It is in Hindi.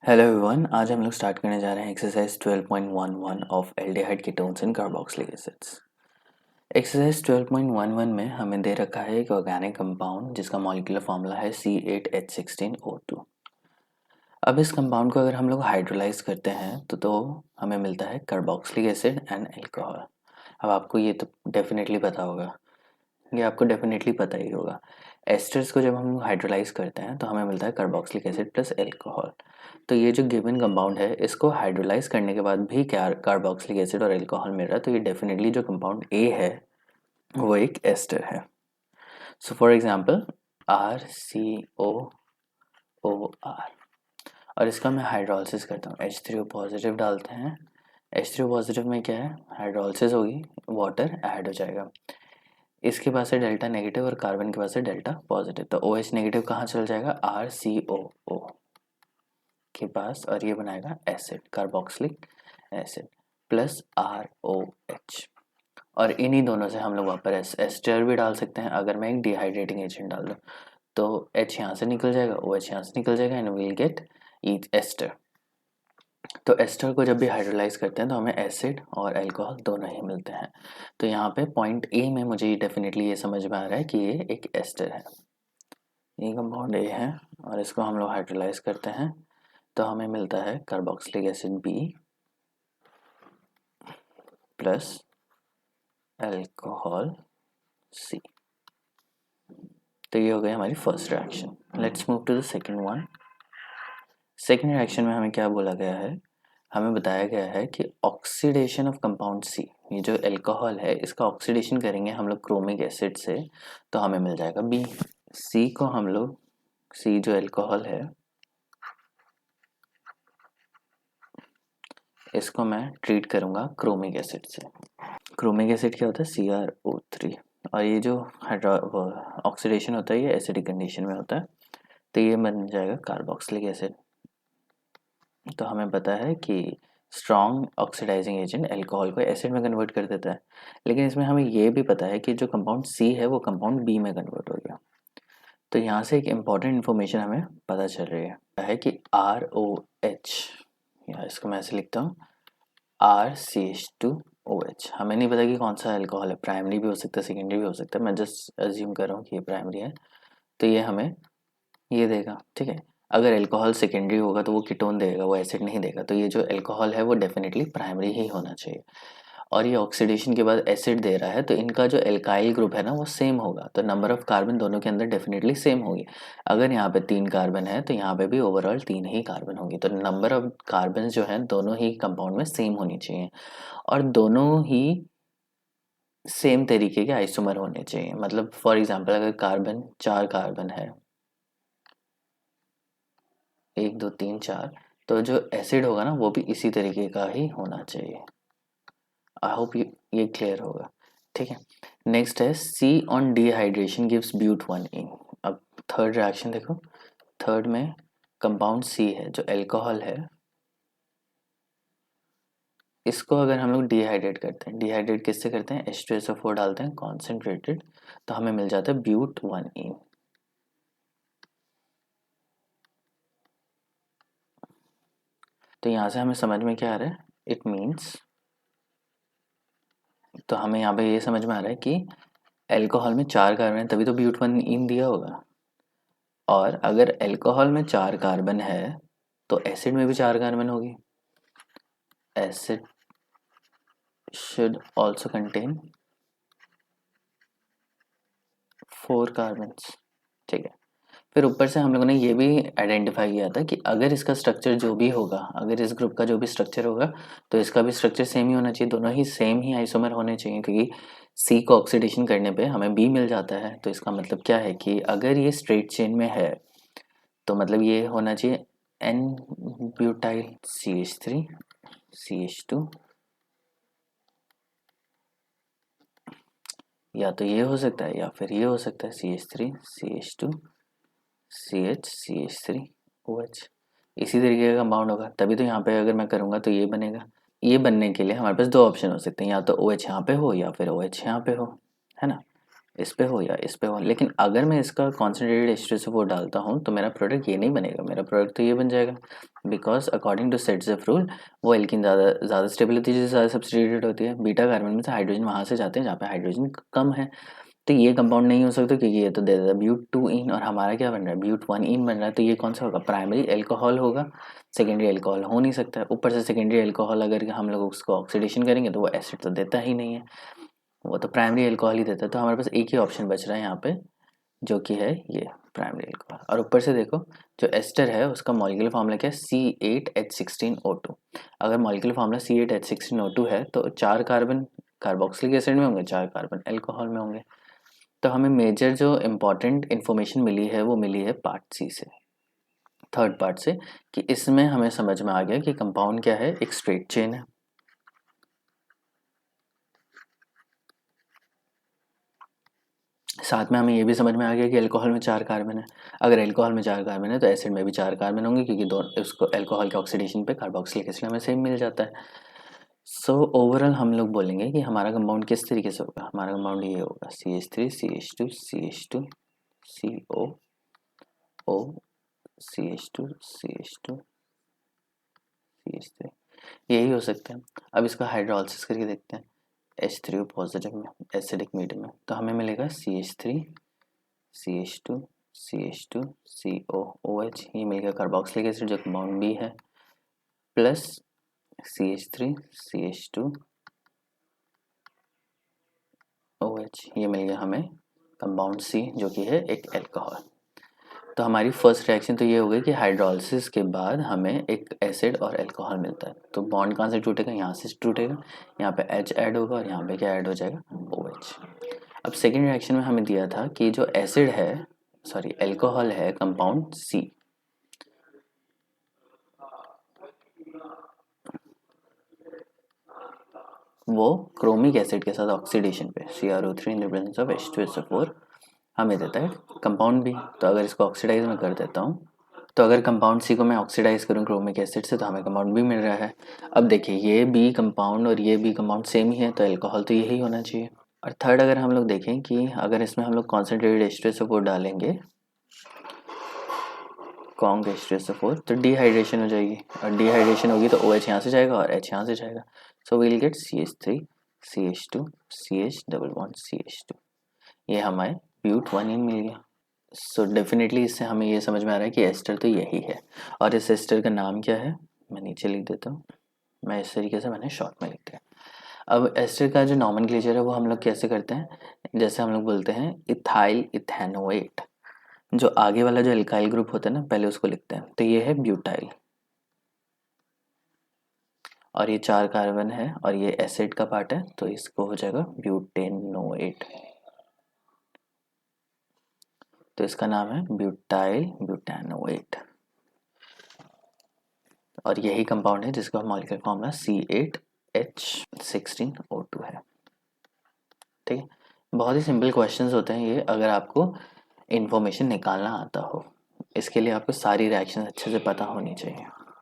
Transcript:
हेलो एवरीवन, आज हम लोग स्टार्ट करने जा रहे हैं exercise 12.11 of aldehyde ketones and carboxylic acids. Exercise 12.11 में हमें दे रखा है एक ऑर्गेनिक कंपाउंड जिसका मॉलिक्यूलर फार्मूला है C8H16O2। अब इस कंपाउंड को अगर हम लोग हाइड्रोलाइज करते हैं तो हमें मिलता है कार्बोक्सिलिक एसिड एंड अल्कोहल। अब आपको ये तो डेफिनेटली पता होगा, ये आपको डेफिनेटली पता ही होगा। एस्टर्स को जब हम हाइड्रोलाइज करते हैं तो हमें मिलता है कार्बोक्सिलिक एसिड प्लस अल्कोहल। तो ये जो गिवन कंपाउंड है इसको हाइड्रोलाइज करने के बाद भी क्या कार्बोक्सिलिक एसिड और अल्कोहल मिल रहा है, तो ये डेफिनेटली जो कंपाउंड ए है वो एक एस्टर है। सो फॉर एग्जांपल RCOOR, और इसका मैं हाइड्रोलिसिस करता हूँ। H3O पॉजिटिव डालते हैं। H3O पॉजिटिव में क्या है, हाइड्रोलिसिस होगी, वाटर ऐड हो जाएगा। इसके पास से डेल्टा नेगेटिव और कार्बन के पास से डेल्टा पॉजिटिव, तो OH नेगेटिव कहाँ चल जाएगा, RCOO के पास, और ये बनाएगा acid, carboxylic acid plus ROH। और इन्हीं दोनों से हम लोग वहाँ पर एस्टर भी डाल सकते हैं। अगर मैं एक डिहाइड्रेटिंग एजेंट डाल दूँ तो H यहाँ से निकल जाएगा, OH यहाँ से निकल जाएगा, and will get each ester. तो एस्टर को जब भी हाइड्रोलाइज करते हैं तो हमें एसिड और अल्कोहल दोनों ही मिलते हैं। तो यहाँ पे पॉइंट ए में मुझे डेफिनेटली ये समझ में आ रहा है कि ये एक एस्टर है, ये कंपाउंड ए है, और इसको हम लोग हाइड्रोलाइज करते हैं तो हमें मिलता है carboxylic acid B plus alcohol C. तो ये हो गई हमारी first reaction. Let's move to the second one. Second reaction में हमें क्या बोला गया है, हमें बताया गया है कि ऑक्सीडेशन ऑफ कंपाउंड सी, ये जो अल्कोहल है इसका ऑक्सीडेशन करेंगे हम लोग क्रोमिक एसिड से, तो हमें मिल जाएगा बी। सी को हम लोग, सी जो अल्कोहल है इसको मैं ट्रीट करूँगा क्रोमिक एसिड से। क्रोमिक एसिड क्या होता है, CrO3, और ये जो ऑक्सीडेशन होता है ये एसिडिक कंडीशन में होता है, तो ये बन जाएगा कार्बोक्सिलिक एसिड। तो हमें पता है कि स्ट्रॉन्ग ऑक्सीडाइजिंग एजेंट अल्कोहल को एसिड में कन्वर्ट कर देता है, लेकिन इसमें हमें ये भी पता है कि जो कंपाउंड सी है वो कंपाउंड बी में कन्वर्ट हो गया। तो यहाँ से एक इम्पॉर्टेंट इन्फॉर्मेशन हमें पता चल रही है कि ROH, या इसको मैं ऐसे लिखता हूँ RCH2OH। हमें नहीं पता कि कौन सा अल्कोहल है, प्राइमरी भी हो सकता है, सेकेंडरी भी हो सकता है, मैं जस्ट अज्यूम कर रहा हूँ कि ये प्राइमरी है, तो ये हमें ये देगा, ठीक है। अगर अल्कोहल सेकेंडरी होगा तो वो कीटोन देगा, वो एसिड नहीं देगा, तो ये जो अल्कोहल है वो डेफिनेटली प्राइमरी ही होना चाहिए। और ये ऑक्सीडेशन के बाद एसिड दे रहा है तो इनका जो एल्काइल ग्रुप है ना वो सेम होगा, तो नंबर ऑफ कार्बन दोनों के अंदर डेफिनेटली सेम होगी। अगर यहाँ पे 3 कार्बन है तो यहाँ पे भी ओवरऑल 3 ही कार्बन होंगे, तो नंबर ऑफ कार्बन जो है दोनों ही कंपाउंड में सेम होनी चाहिए, और दोनों ही सेम तरीके के आइसोमर होने चाहिए। मतलब फॉर एग्जांपल अगर कार्बन 4 कार्बन है, 1 2 3 4, तो जो एसिड होगा ना वो भी इसी तरीके का ही होना चाहिए। आई होप ये क्लियर होगा, ठीक है। नेक्स्ट है सी ऑन डिहाइड्रेशन गिव्स ब्यूट 1 इन। अब थर्ड रिएक्शन देखो, थर्ड में कंपाउंड सी है जो अल्कोहल है, इसको अगर हम लोग डिहाइड्रेट करते हैं, डिहाइड्रेट किससे करते हैं, H2SO4 डालते हैं कॉन्सेंट्रेटेड, तो हमें मिल जाता है ब्यूट 1 इन। तो यहाँ से हमें समझ में क्या आ रहा है, इट मीन्स, तो हमें यहाँ पे ये समझ में आ रहा है कि अल्कोहल में 4 कार्बन है तभी तो ब्यूट 1 इन दिया होगा, और अगर अल्कोहल में 4 कार्बन है तो एसिड में भी 4 कार्बन होगी। Acid should also contain 4 carbon, ठीक है। फिर ऊपर से हम लोगों ने ये भी आइडेंटिफाई किया था कि अगर इसका स्ट्रक्चर जो भी होगा, अगर इस ग्रुप का जो भी स्ट्रक्चर होगा तो इसका भी स्ट्रक्चर सेम ही होना चाहिए, दोनों ही सेम ही आइसोमर होने चाहिए, क्योंकि सी को ऑक्सीडेशन करने पे हमें बी मिल जाता है। तो इसका मतलब क्या है कि अगर ये स्ट्रेट चेन में है तो मतलब ये होना चाहिए एन ब्यूटाइल CH3 CH2, या तो ये हो सकता है या फिर ये हो सकता है CH3 CH2 CH3OH। इसी तरीके का कंपाउंड होगा, तभी तो यहाँ पे अगर मैं करूँगा तो ये बनेगा। ये बनने के लिए हमारे पास 2 ऑप्शन हो सकते हैं, या तो OH यहाँ पे हो या फिर OH यहाँ पे हो, है ना। इस पे हो या इस पे हो, लेकिन अगर मैं इसका कॉन्सेंट्रेटेड H2SO4 डालता हूँ तो मेरा प्रोडक्ट ये नहीं बनेगा, मेरा प्रोडक्ट तो ये बन जाएगा, बिकॉज अकॉर्डिंग टू सेट्ज़ेफ रूल वो एल्किन ज़्यादा स्टेबल होती है जिससे ज़्यादा सब्स्टिट्यूटेड होती है, बीटा कार्बन में से हाइड्रोजन वहाँ से जाते हैं जहाँ पे हाइड्रोजन कम है, तो ये कंपाउंड नहीं हो सकता क्योंकि ये तो दे देता है ब्यूट 2 इन और हमारा क्या बन रहा है ब्यूट 1 इन बन रहा है, तो ये कौन सा होगा प्राइमरी एल्कोहल होगा, सेकेंडरी एल्कोहल हो नहीं सकता है। ऊपर से सेकेंडरी एल्कोहल अगर हम लोग उसको ऑक्सीडेशन करेंगे तो वो एसिड तो देता ही नहीं है, वो तो प्राइमरी एल्कोहल ही देता है, तो हमारे पास एक ही ऑप्शन बच रहा है यहाँ पे जो कि है ये प्राइमरी एल्कोहल। और ऊपर से देखो जो एस्टर है उसका मॉलिक्यूलर फार्मूला क्या है C8H16O2, अगर मॉलिक्यूलर फार्मूला C8H16O2 है तो 4 कार्बन कार्बोक्सिलिक एसिड में होंगे, 4 कार्बन एल्कोहल में होंगे। तो हमें मेजर जो इम्पोर्टेंट इन्फॉर्मेशन मिली है वो मिली है पार्ट सी से, थर्ड पार्ट से, कि इसमें हमें समझ में आ गया कि कंपाउंड क्या है, एक स्ट्रेट चेन है। साथ में हमें ये भी समझ में आ गया कि अल्कोहल में 4 कार्बन है, अगर अल्कोहल में 4 कार्बन है तो एसिड में भी 4 कार्बन होंगे क्योंकि दोनों उसको अल्कोहल के ऑक्सीडेशन पे कार्बोक्सिलिक एसिड हमें सेम मिल जाता है। सो ओवरऑल हम लोग बोलेंगे कि हमारा कंपाउंड किस तरीके से होगा, हमारा कंपाउंड ये होगा CH3 CH2 CH2 CO O CH2 CH2 CH3, यही हो सकते हैं। अब इसको हाइड्रोलिसिस करके देखते हैं H3O पॉजिटिव में एसिडिक मीडियम में, तो हमें मिलेगा CH3 CH2 CH2 CO OH, ये मिल गया कार्बोक्सिलिक एसिड जो कंपाउंड बी है, प्लस CH3 CH2 OH, ये मिल गया हमें कंपाउंड सी जो कि है एक अल्कोहल। तो हमारी फर्स्ट रिएक्शन तो ये हो गई कि हाइड्रोलिसिस के बाद हमें एक एसिड और अल्कोहल मिलता है, तो बॉन्ड कहाँ से टूटेगा, यहाँ से टूटेगा, यहाँ पे H ऐड होगा और यहाँ पे क्या ऐड हो जाएगा OH। अब सेकेंड रिएक्शन में हमें दिया था कि जो एसिड है सॉरी अल्कोहल है कंपाउंड सी, वो क्रोमिक एसिड के साथ ऑक्सीडेशन पे CrO3 in the presence of H2SO4 हमें देता है कंपाउंड बी। तो अगर इसको ऑक्सीडाइज में कर देता हूँ, तो अगर कंपाउंड सी को मैं ऑक्सीडाइज करूँ क्रोमिक एसिड से तो हमें कंपाउंड बी मिल रहा है। अब देखिए ये बी कंपाउंड और ये बी कंपाउंड सेम ही है, तो अल्कोहल तो यही होना चाहिए। और थर्ड अगर हम लोग देखें कि अगर इसमें हम लोग कॉन्सेंट्रेटेड H2SO4 डालेंगे कॉन्ग H2SO4 तो डिहाइड्रेशन हो जाएगी, और डिहाइड्रेशन होगी तो OH यहाँ से जाएगा और H यहाँ से जाएगा, so we'll get CH3 CH2 CH double bond CH2, ये हमारे ब्यूट 1 इन मिल गया। सो डेफिनेटली इससे हमें ये समझ में आ रहा है कि एस्टर तो यही है, और इस एस्टर का नाम क्या है मैं नीचे लिख देता हूँ, मैं इस तरीके से मैंने शॉर्ट में लिख दिया। अब एस्टर का जो नॉमेनक्लेचर है वो हम लोग कैसे करते हैं, जैसे हम लोग बोलते हैं इथाइल इथेनोएट, जो आगे वाला जो एल्काइल ग्रुप होता है ना पहले उसको लिखते हैं, तो ये है ब्यूटाइल और ये 4 कार्बन है और ये एसिड का पार्ट है तो इसको हो जाएगा ब्यूटेनोएट, तो इसका नाम है ब्यूटाइल ब्यूटेनोएट, और यही कंपाउंड है जिसका मॉलिक्यूलर फॉर्मूला C8H16O2 है। ठीक है, बहुत ही सिंपल क्वेश्चंस होते हैं ये, अगर आपको इन्फॉर्मेशन निकालना आता हो, इसके लिए आपको सारी रिएक्शन अच्छे से पता होनी चाहिए।